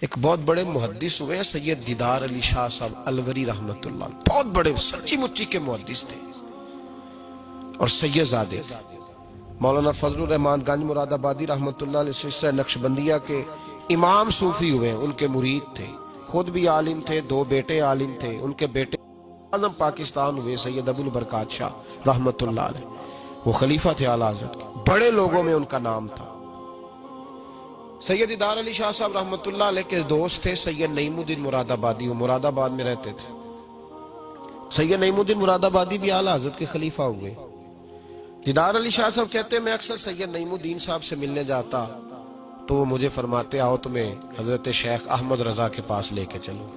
ایک بہت بڑے محدث ہوئے ہیں سید دیدار علی شاہ صاحب الوری رحمت اللہ علیہ، بہت بڑے سچی مچی کے محدث تھے، اور سید زادے مولانا فضل الرحمان گنج مراد آبادی رحمت اللہ علیہ سلسلہ نقشبندیہ کے امام صوفی ہوئے ہیں، ان کے مرید تھے، خود بھی عالم تھے، دو بیٹے عالم تھے، ان کے بیٹے اعظم پاکستان ہوئے سید ابو البرکات شاہ رحمت اللہ علیہ، وہ خلیفہ تھے اعلیٰ حضرت کے، بڑے لوگوں میں ان کا نام تھا۔ سید دیدار علی شاہ صاحب رحمت اللہ علیہ کے دوست تھے سید نعیم الدین مراد آبادی، وہ مراد آباد میں رہتے تھے۔ سید نعیم الدین مراد آبادی بھی اعلیٰ حضرت کے خلیفہ ہوئے۔ دیدار علی شاہ صاحب کہتے ہیں میں اکثر سید نعیم الدین صاحب سے ملنے جاتا تو وہ مجھے فرماتے آؤ تمہیں حضرت شیخ احمد رضا کے پاس لے کے چلو۔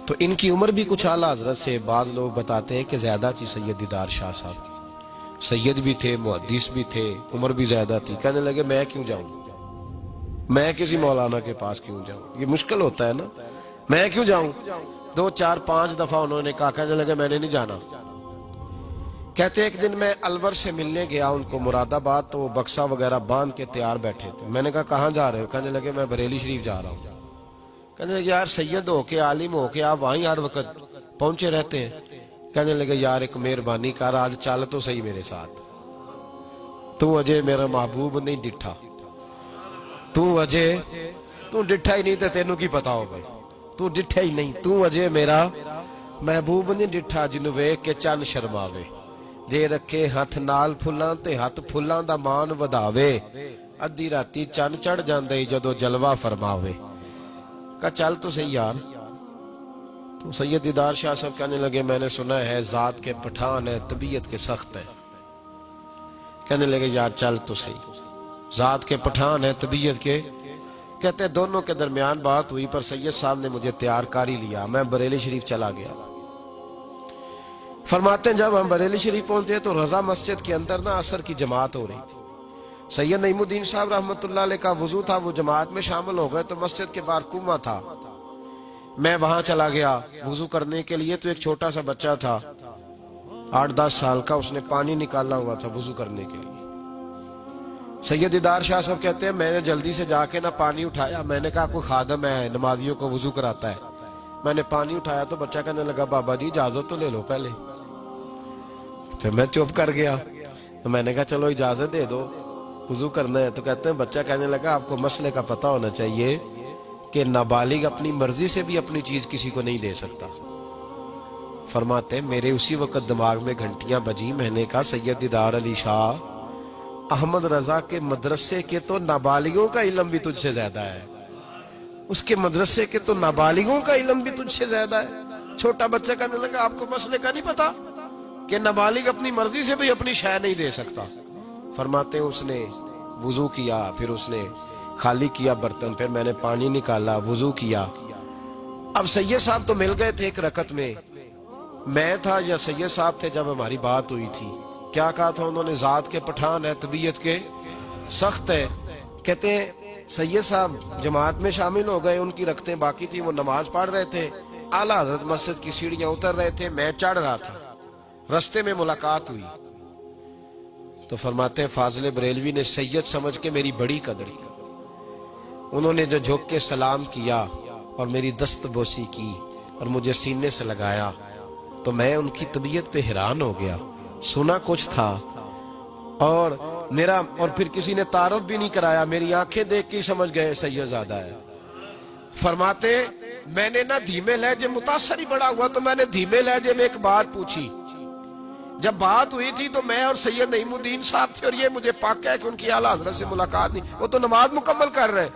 تو ان کی عمر بھی کچھ اعلیٰ حضرت سے بعض لوگ بتاتے ہیں کہ زیادہ تھی سید دیدار شاہ صاحب کی، سید بھی تھے، محدث بھی تھے، عمر بھی زیادہ تھی۔ کہنے لگے میں کیوں جاؤں، میں کسی مولانا کے پاس کیوں جاؤں، یہ مشکل ہوتا ہے نا، میں کیوں جاؤں۔ 2 4 5 دفعہ انہوں نے کہا، کہنے لگے میں نے نہیں جانا۔ کہتے ایک دن میں الور سے ملنے گیا ان کو مراد آباد، تو وہ بکسا وغیرہ باندھ کے تیار بیٹھے تھے۔ میں نے کہا کہاں جا رہے ہو؟ کہنے لگے میں بریلی شریف جا رہا ہوں۔ کہنے لگے یار سید ہو کے عالم ہو کے آپ وہیں ہر وقت پہنچے رہتے ہیں۔ کہنے لگے یار ایک مہربانی کر، آج چل تو صحیح میرے ساتھ، تو اجے میرا محبوب نہیں ڈٹھا، تو اجے تو ڈٹھا ہی نہیں تے تینوں کی پتا ہو بھائی، تو ڈٹھا ہی نہیں، تو اجے میرا محبوب نہیں ڈٹھا، جنوں ویکھ کے چن شرماوے، جے رکھے ہاتھ نال پھلاں تے ہاتھ پھلاں دا مان وداوے، ادھی راتی چن چڑھ جاندے جدو جلوہ فرماوے۔ کہا چل تو صحیح یار۔ تو سید دیدار شاہ صاحب کہنے لگے میں نے سنا ہے ذات کے پٹھان ہے، طبیعت کے سخت ہے۔ کہنے لگے یار چل تو صحیح، ذات کے پٹھان ہے، طبیعت کے۔ کہتے دونوں کے درمیان بات ہوئی، پر سید صاحب نے مجھے تیار کر ہی لیا، میں بریلی شریف چلا گیا۔ فرماتے ہیں جب ہم بریلی شریف پہنچے تو رضا مسجد کے اندر نا عصر کی جماعت ہو رہی تھی۔ سید نعیم الدین صاحب رحمت اللہ علیہ کا وضو تھا، وہ جماعت میں شامل ہو گئے، تو مسجد کے باہر کنواں تھا، میں وہاں چلا گیا وضو کرنے کے لیے۔ تو ایک چھوٹا سا بچہ تھا 8 10 سال کا، اس نے پانی نکالا ہوا تھا وضو کرنے کے لیے۔ سید دیدار شاہ صاحب کہتے ہیں میں نے جلدی سے جا کے نا پانی اٹھایا، میں نے کہا کوئی خادم ہے نمازیوں کو وضو کراتا ہے، میں نے پانی اٹھایا تو بچہ کہنے لگا بابا جی اجازت تو لے لو پہلے۔ تو میں چپ کر گیا، تو میں نے کہا چلو اجازت دے دو وضو کرنا ہے۔ تو کہتے ہیں بچہ کہنے لگا آپ کو مسئلے کا پتہ ہونا چاہیے کہ نابالغ اپنی مرضی سے بھی اپنی چیز کسی کو نہیں دے سکتا۔ فرماتے ہیں میرے اسی وقت دماغ میں گھنٹیاں بجی، میں نے کہا سید دیدار علی شاہ احمد رضا کے مدرسے کے تو نابالغوں کا علم بھی تجھ سے زیادہ ہے، اس کے مدرسے کے تو نابالغوں کا علم بھی تجھ سے زیادہ ہے۔ چھوٹا بچہ کہنے لگا آپ کو مسئلے کا نہیں پتا کہ نابالغ اپنی مرضی سے بھی اپنی شے نہیں دے سکتا۔ فرماتے ہیں اس نے وضو کیا، پھر اس نے خالی کیا برتن، پھر میں نے پانی نکالا، وضو کیا۔ اب سید صاحب تو مل گئے تھے ایک رکعت میں، میں تھا یا سید صاحب تھے جب ہماری بات ہوئی تھی، کیا کہا تھا انہوں نے؟ ذات کے پٹھان ہے، طبیعت کے سخت ہے۔ کہتے ہیں سید صاحب جماعت میں شامل ہو گئے، ان کی رکعتیں باقی تھی، وہ نماز پڑھ رہے تھے، اعلیٰ حضرت مسجد کی سیڑھیاں اتر رہے تھے، میں چڑھ رہا تھا، رستے میں ملاقات ہوئی۔ تو فرماتے ہیں فاضل بریلوی نے سید سمجھ کے میری بڑی قدر کی، انہوں نے جو جھک کے سلام کیا اور میری دست بوسی کی اور مجھے سینے سے لگایا، تو میں ان کی طبیعت پہ حیران ہو گیا، سنا کچھ تھا اور پھر کسی نے تعارف بھی نہیں کرایا، میری آنکھیں دیکھ کے سمجھ گئے سید زادہ ہے۔ فرماتے میں نے نہ دھیمے لہجے، متاثر ہی بڑا ہوا تو میں نے دھیمے لہجے میں ایک بات پوچھی۔ جب بات ہوئی تھی تو میں اور سید نعیم الدین صاحب تھے، اور یہ مجھے پاکا ہے کہ ان کی اعلیٰ حضرت سے ملاقات نہیں، وہ تو نماز مکمل کر رہے۔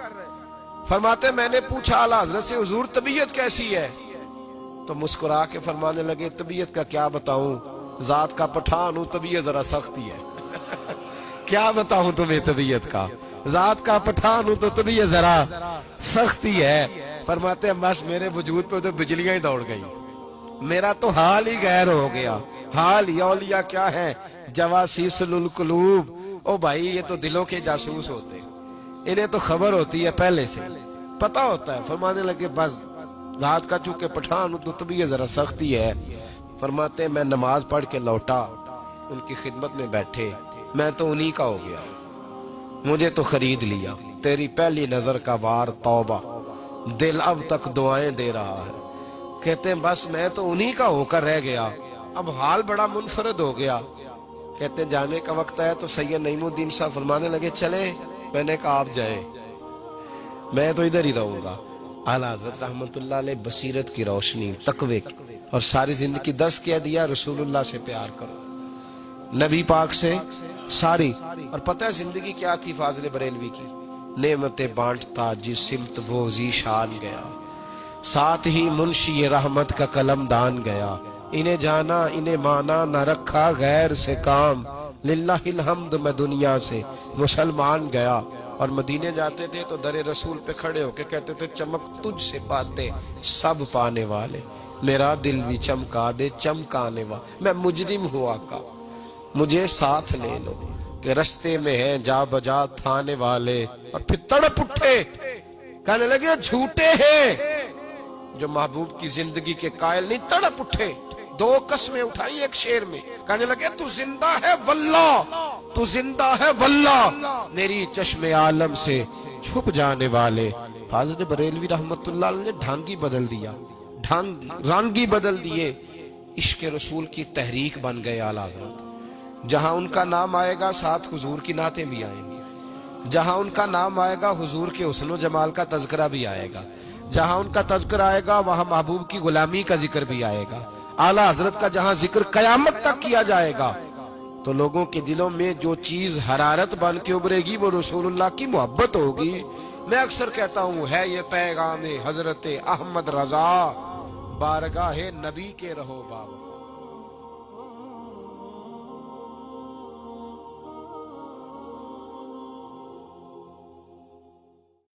فرماتے میں نے پوچھا اعلیٰ حضرت سے حضور طبیعت کیسی ہے؟ تو مسکرا کے فرمانے لگے طبیعت کا کیا بتاؤں، ذات کا پٹھان ہوں، طبیعت ذرا سختی ہے۔ کیا بتاؤں تمہیں طبیعت کا، ذات کا پٹھان ہوں تو طبیعت ذرا سختی ہے۔ فرماتے ہیں بس میرے وجود پہ تو بجلیاں ہی دوڑ گئی، میرا تو حال ہی غیر ہو گیا۔ حال ہی اولیاء کیا ہے؟ جواسیس القلوب، او بھائی یہ تو دلوں کے جاسوس ہوتے، انہیں تو خبر ہوتی ہے پہلے سے، پتہ ہوتا ہے۔ فرمانے لگے بس ذات کا چونکہ پٹھان تو طبیعت ذرا سختی ہے۔ فرماتے میں نماز پڑھ کے لوٹا، ان کی خدمت میں بیٹھے، میں تو انہی کا ہو گیا، مجھے تو خرید لیا، تیری پہلی نظر کا وار توبہ۔ دل اب تک دعائیں دے رہا ہے. کہتے ہیں بس میں تو انہی کا ہو کر رہ گیا, اب حال بڑا منفرد ہو گیا. کہتے ہیں جانے کا وقت آیا تو سید نعیم الدین صاحب فرمانے لگے چلے. میں نے کہا آپ جائیں, میں تو ادھر ہی رہوں گا. اعلیٰ حضرت رحمت اللہ علیہ بصیرت کی روشنی, تقوی کی, اور ساری زندگی درس کہہ دیا رسول اللہ سے پیار کرو, نبی پاک سے ساری. اور پتہ ہے زندگی کیا تھی فاضل بریلوی کی؟ نعمتیں بانٹتا جس سمت وہ ذی شان گیا, ساتھ ہی منشی رحمت کا قلم دان گیا. انہیں جانا انہیں مانا نہ رکھا غیر سے کام, للہ الحمد میں دنیا سے مسلمان گیا. اور مدینے جاتے تھے تو در رسول پہ کھڑے ہو کے کہتے تھے چمک تجھ سے پاتے سب پانے والے, میرا دل بھی چمکا دے چمکانے والا. میں مجرم ہوں آقا مجھے ساتھ لے لو, کہ رستے میں ہیں جا بجا تھانے والے. اور پھر تڑپ اٹھے کہنے لگے جھوٹے ہیں جو محبوب کی زندگی کے قائل نہیں. تڑپ اٹھے, دو قسمیں اٹھائی ایک شعر میں, کہنے لگے تو زندہ ہے واللہ, تو زندہ ہے واللہ, میری چشم عالم سے چھپ جانے والے. فاضل بریلوی رحمت اللہ علیہ نے ڈھانگی بدل دیا, رانگی بدل دیے, عشق رسول کی تحریک بن گئے اعلیٰ حضرت. جہاں ان کا نام آئے گا ساتھ حضور کی نعتیں بھی آئیں گی, جہاں ان کا نام آئے گا حضور کے حسن و جمال کا تذکرہ بھی آئے گا, جہاں ان کا تذکرہ آئے گا وہاں محبوب کی غلامی کا ذکر بھی آئے گا. اعلیٰ حضرت کا جہاں ذکر قیامت تک کیا جائے گا تو لوگوں کے دلوں میں جو چیز حرارت بن کے ابھرے گی وہ رسول اللہ کی محبت ہوگی. میں اکثر کہتا ہوں ہے یہ پیغام حضرت احمد رضا, بارگاہ نبی کے رہو بابا.